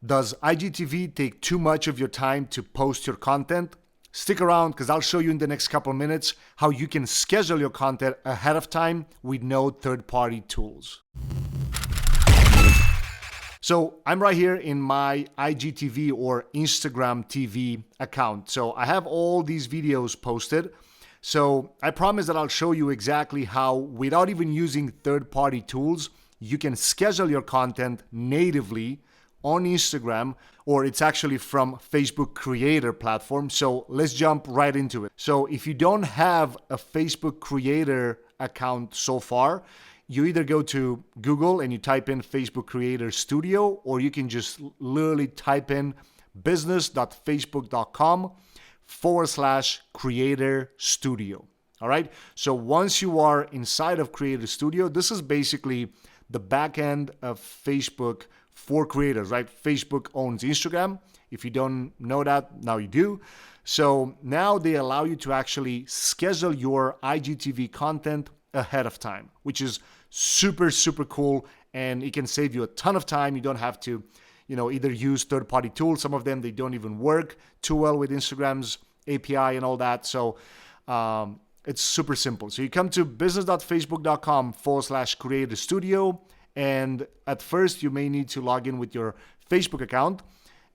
Does IGTV take too much of your time to post your content? Stick around because I'll show you in the next couple of minutes how you can schedule your content ahead of time with no third-party tools. So I'm right here in my IGTV or Instagram TV account. So I have all these videos posted. So I promise that I'll show you exactly how, without even using third-party tools, you can schedule your content natively on Instagram, or it's actually from Facebook Creator platform. So let's jump right into it. So if you don't have a Facebook Creator account so far, you either go to Google and you type in Facebook Creator Studio, or you can just literally type in business.facebook.com/Creator Studio. All right. So once you are inside of Creator Studio, this is basically the back end of Facebook for creators, right? Facebook owns Instagram. If you don't know that, now you do. So now they allow you to actually schedule your IGTV content ahead of time, which is super, super cool. And it can save you a ton of time. You don't have to, either use third-party tools. Some of them, they don't even work too well with Instagram's API and all that. So it's super simple. So you come to business.facebook.com/Creator Studio. And at first, you may need to log in with your Facebook account.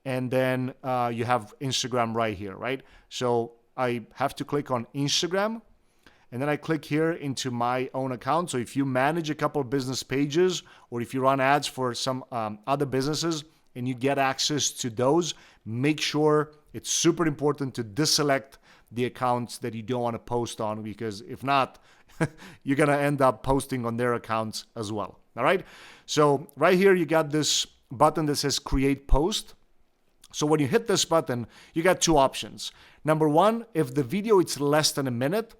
And then you have Instagram right here, right? So I have to click on Instagram. And then I click here into my own account. So if you manage a couple of business pages, or if you run ads for some other businesses and you get access to those, make sure it's super important to deselect the accounts that you don't want to post on, because if not, you're going to end up posting on their accounts as well. All right. So right here, you got this button that says create post. So when you hit this button, you got two options. Number one, if the video is less than a minute,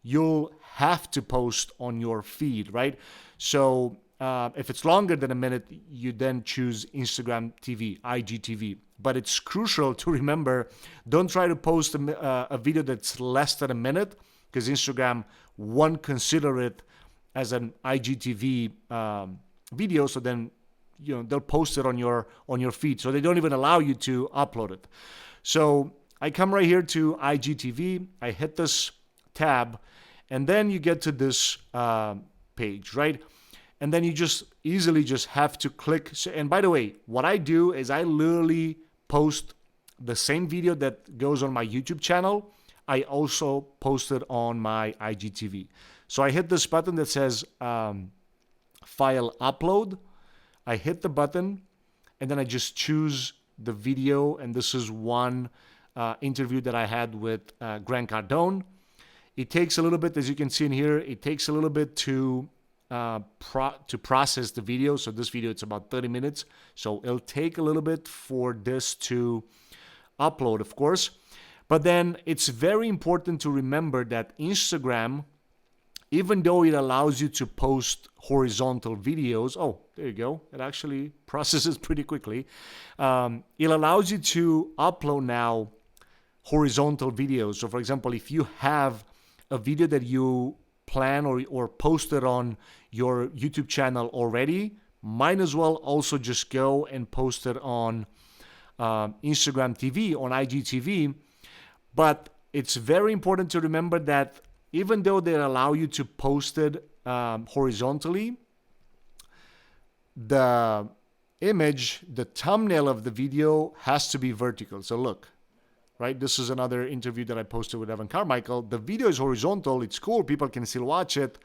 you'll have to post on your feed, right? So if it's longer than a minute, you then choose Instagram TV, IGTV. But it's crucial to remember, don't try to post a video that's less than a minute, because Instagram won't consider it as an IGTV video. So then, they'll post it on your feed. So they don't even allow you to upload it. So I come right here to IGTV. I hit this tab, and then you get to this page, right? And then you just easily just have to click. And by the way, what I do is I literally post the same video that goes on my YouTube channel. I also post it on my IGTV. So I hit this button that says file upload. I hit the button, and then I just choose the video. And this is one interview that I had with Grant Cardone. It takes a little bit, as you can see in here, it takes a little bit to process the video. So this video, it's about 30 minutes. So it'll take a little bit for this to upload, of course. But then it's very important to remember that Instagram, even though it allows you to post horizontal videos, oh, there you go. It actually processes pretty quickly. It allows you to upload now horizontal videos. So for example, if you have a video that you plan or posted on your YouTube channel already, might as well also just go and post it on Instagram TV, on IGTV. But it's very important to remember that even though they allow you to post it horizontally, the image, the thumbnail of the video has to be vertical. So look, right? This is another interview that I posted with Evan Carmichael. The video is horizontal. It's cool. People can still watch it.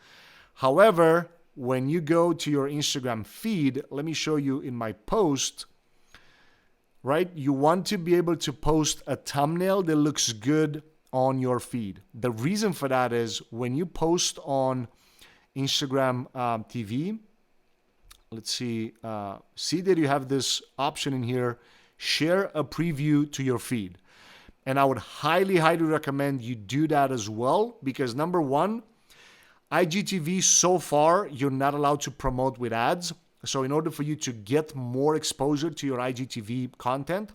However, when you go to your Instagram feed, let me show you in my post, right? You want to be able to post a thumbnail that looks good on your feed. The reason for that is when you post on Instagram TV, let's see that you have this option in here, share a preview to your feed. And I would highly, highly recommend you do that as well, because number one, IGTV so far, you're not allowed to promote with ads. So in order for you to get more exposure to your IGTV content,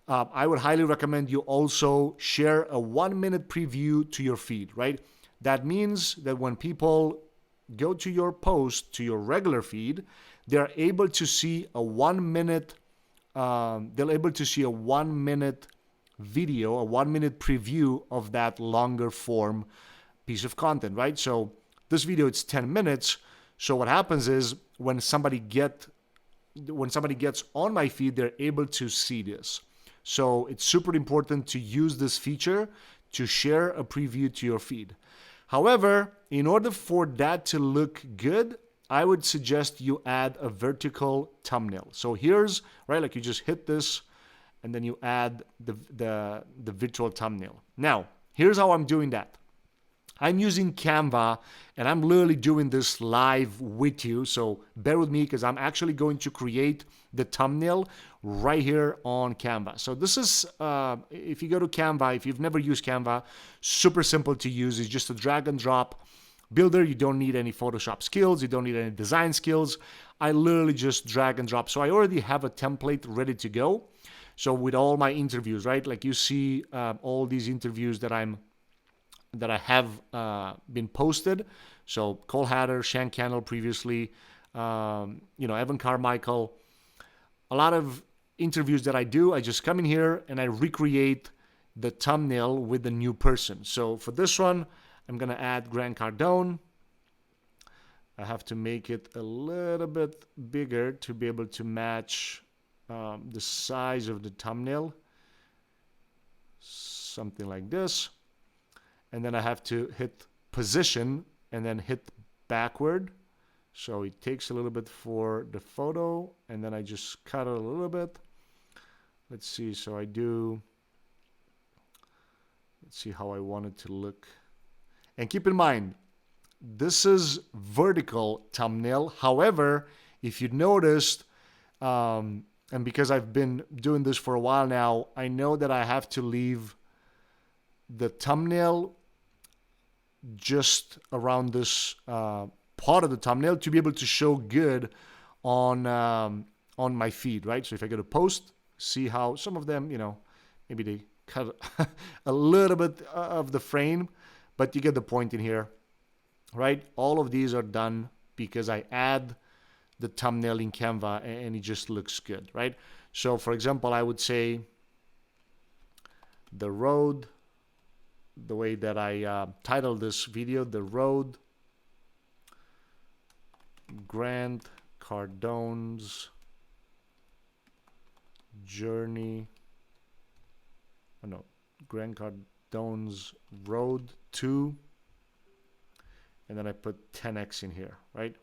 I would highly recommend you also share a 1-minute preview to your feed, right? That means that when people go to your post, to your regular feed, they're able to see a 1-minute they'll able to see a 1-minute video, a 1-minute preview of that longer form piece of content, right? So this video, it's 10 minutes. So what happens is when somebody gets on my feed, they're able to see this. So it's super important to use this feature to share a preview to your feed. However, in order for that to look good, I would suggest you add a vertical thumbnail. So here's, right, like you just hit this and then you add the virtual thumbnail. Now, here's how I'm doing that. I'm using Canva and I'm literally doing this live with you. So bear with me because I'm actually going to create the thumbnail right here on Canva. So this is, if you go to Canva, if you've never used Canva, super simple to use. It's just a drag and drop builder. You don't need any Photoshop skills. You don't need any design skills. I literally just drag and drop. So I already have a template ready to go. So with all my interviews, right? Like you see all these interviews that I have been posted. So Cole Hatter, Shan Cannell previously, Evan Carmichael. A lot of interviews that I do, I just come in here and I recreate the thumbnail with the new person. So for this one, I'm going to add Grant Cardone. I have to make it a little bit bigger to be able to match the size of the thumbnail. Something like this. And then I have to hit position and then hit backward. So it takes a little bit for the photo and then I just cut it a little bit. Let's see, so let's see how I want it to look. And keep in mind, this is vertical thumbnail. However, if you noticed, and because I've been doing this for a while now, I know that I have to leave the thumbnail just around this part of the thumbnail to be able to show good on my feed, right? So if I go to post, see how some of them, maybe they cut a little bit of the frame, but you get the point in here, right? All of these are done because I add the thumbnail in Canva and it just looks good, right? So for example, I would say the road, the way that I titled this video, the road, Grant Cardone's journey. Oh no, Grant Cardone's road to, and then I put 10x in here, right?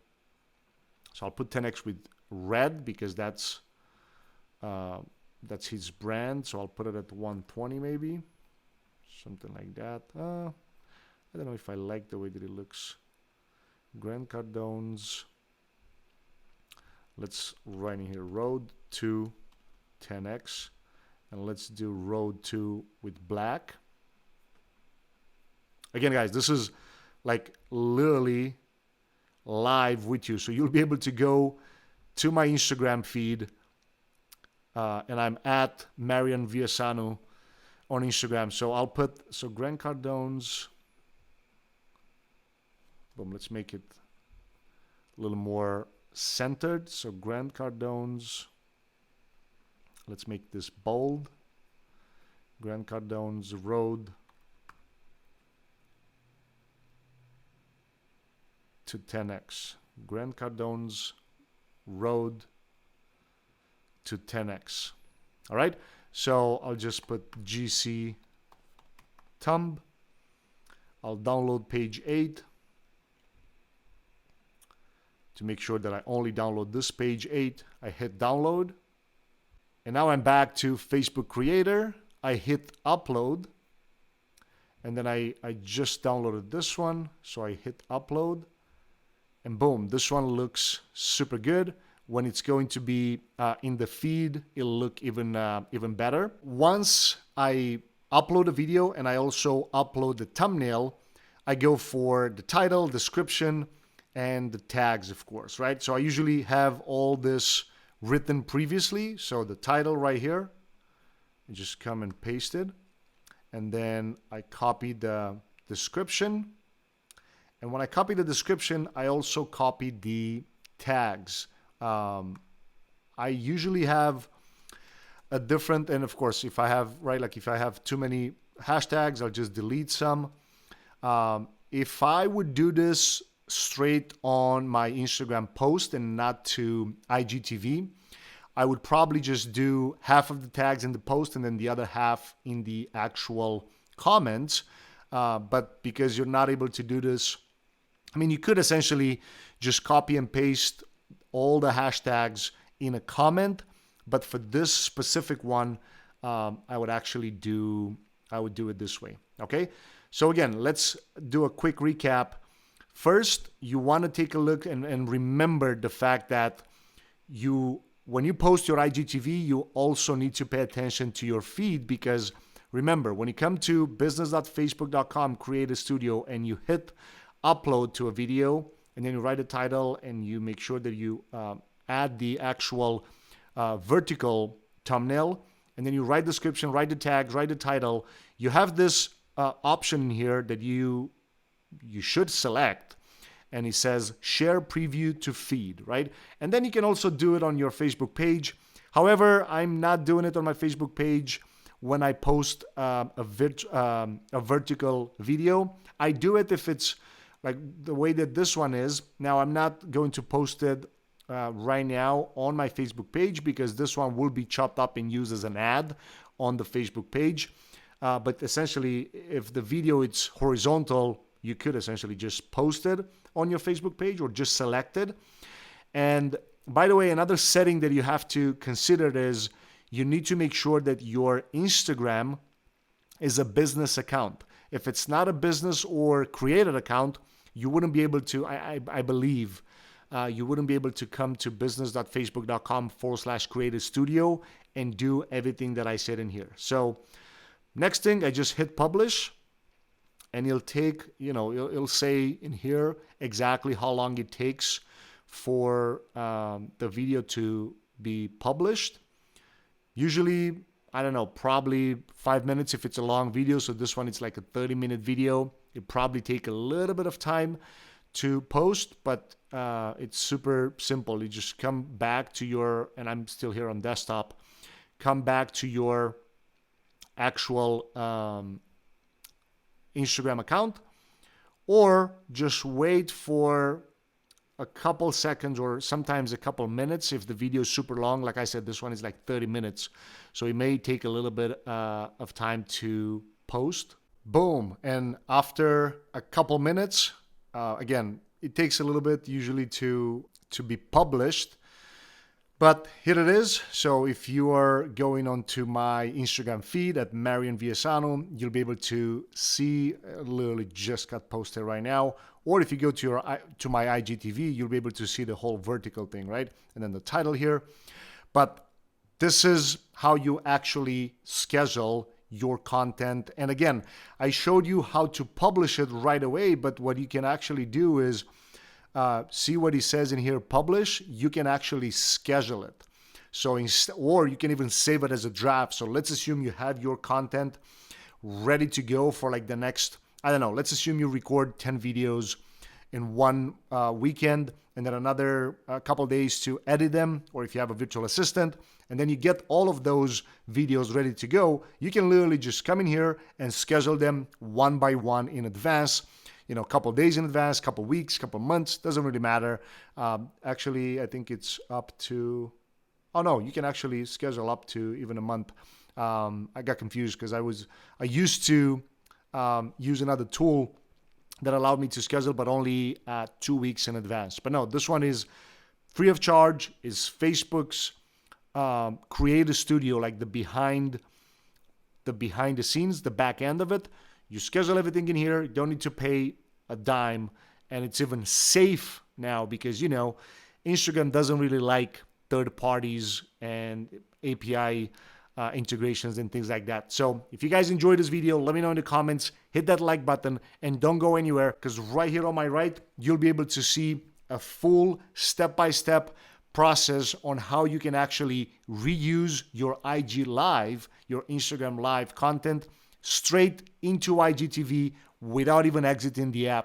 So I'll put 10x with red because that's his brand. So I'll put it at 120 maybe. Something like that. I don't know if I like the way that it looks. Grant Cardone's. Let's write in here road to 10x. And let's do road to with black. Again, guys, this is like literally live with you. So you'll be able to go to my Instagram feed. And I'm at Marian Esanu on Instagram. So I'll put, Grant Cardone's, boom, let's make it a little more centered. So Grant Cardone's, let's make this bold. Grant Cardone's road to 10x. Grant Cardone's road to 10x. All right. So I'll just put GC thumb. I'll download page 8 to make sure that I only download this page 8. I hit download. And now I'm back to Facebook Creator. I hit upload. And then I just downloaded this one. So I hit upload. And boom, this one looks super good. When it's going to be in the feed, it'll look even better. Once I upload a video and I also upload the thumbnail, I go for the title, description, and the tags, of course, right? So I usually have all this written previously. So the title right here, I just come and paste it. And then I copy the description. And when I copy the description, I also copy the tags. I usually have a different, and of course, if I have, right, like if I have too many hashtags, I'll just delete some. If I would do this straight on my Instagram post and not to IGTV, I would probably just do half of the tags in the post and then the other half in the actual comments. But because you're not able to do this, I mean, you could essentially just copy and paste all the hashtags in a comment. But for this specific one, I would do it this way. Okay. So again, let's do a quick recap. First, you want to take a look and remember the fact that when you post your IGTV, you also need to pay attention to your feed, because remember, when you come to business.facebook.com, create a studio, and you hit upload to a video, and then you write a title and you make sure that you add the actual vertical thumbnail, and then you write the description, write the tags, write the title, you have this option here that you should select, and it says share preview to feed, right? And then you can also do it on your Facebook page. However, I'm not doing it on my Facebook page when I post a vertical video. I do it if it's like the way that this one is. Now, I'm not going to post it right now on my Facebook page, because this one will be chopped up and used as an ad on the Facebook page. But essentially, if the video is horizontal, you could essentially just post it on your Facebook page or just select it. And by the way, another setting that you have to consider is you need to make sure that your Instagram is a business account. If it's not a business or created account, you wouldn't be able to, I believe, you wouldn't be able to come to business.facebook.com/creative studio and do everything that I said in here. So next thing, I just hit publish, and it'll take, it'll say in here exactly how long it takes for the video to be published. Usually, I don't know, probably 5 minutes if it's a long video. So this one, it's like a 30-minute video. It probably take a little bit of time to post, but it's super simple. You just come back to your, and I'm still here on desktop, come back to your actual Instagram account, or just wait for a couple seconds or sometimes a couple minutes if the video is super long. Like I said, this one is like 30 minutes, so it may take a little bit of time to post. Boom. And after a couple minutes, again, it takes a little bit usually to be published, but here it is. So if you are going onto my Instagram feed at Marian v Esanu, you'll be able to see, literally just got posted right now. Or if you go to my IGTV, you'll be able to see the whole vertical thing, right? And then the title here. But this is how you actually schedule your content. And again, I showed you how to publish it right away, but what you can actually do is see what he says in here, publish. You can actually schedule it. So or you can even save it as a draft. So let's assume you have your content ready to go for like the next, I don't know, let's assume you record 10 videos in one weekend, and then another couple days to edit them, or if you have a virtual assistant, and then you get all of those videos ready to go. You can literally just come in here and schedule them one by one in advance, a couple days in advance, couple weeks, couple months, doesn't really matter. Actually, I think it's up to, oh no, you can actually schedule up to even a month. I got confused because I used to use another tool that allowed me to schedule, but only 2 weeks in advance. But no, this one is free of charge, is Facebook's Creative Studio, like the behind the scenes, the back end of it. You schedule everything in here. You don't need to pay a dime, and it's even safe now because Instagram doesn't really like third parties and API integrations and things like that. So if you guys enjoyed this video, let me know in the comments, hit that like button, and don't go anywhere, because right here on my right, you'll be able to see a full step-by-step process on how you can actually reuse your IG Live, your Instagram Live content straight into IGTV without even exiting the app.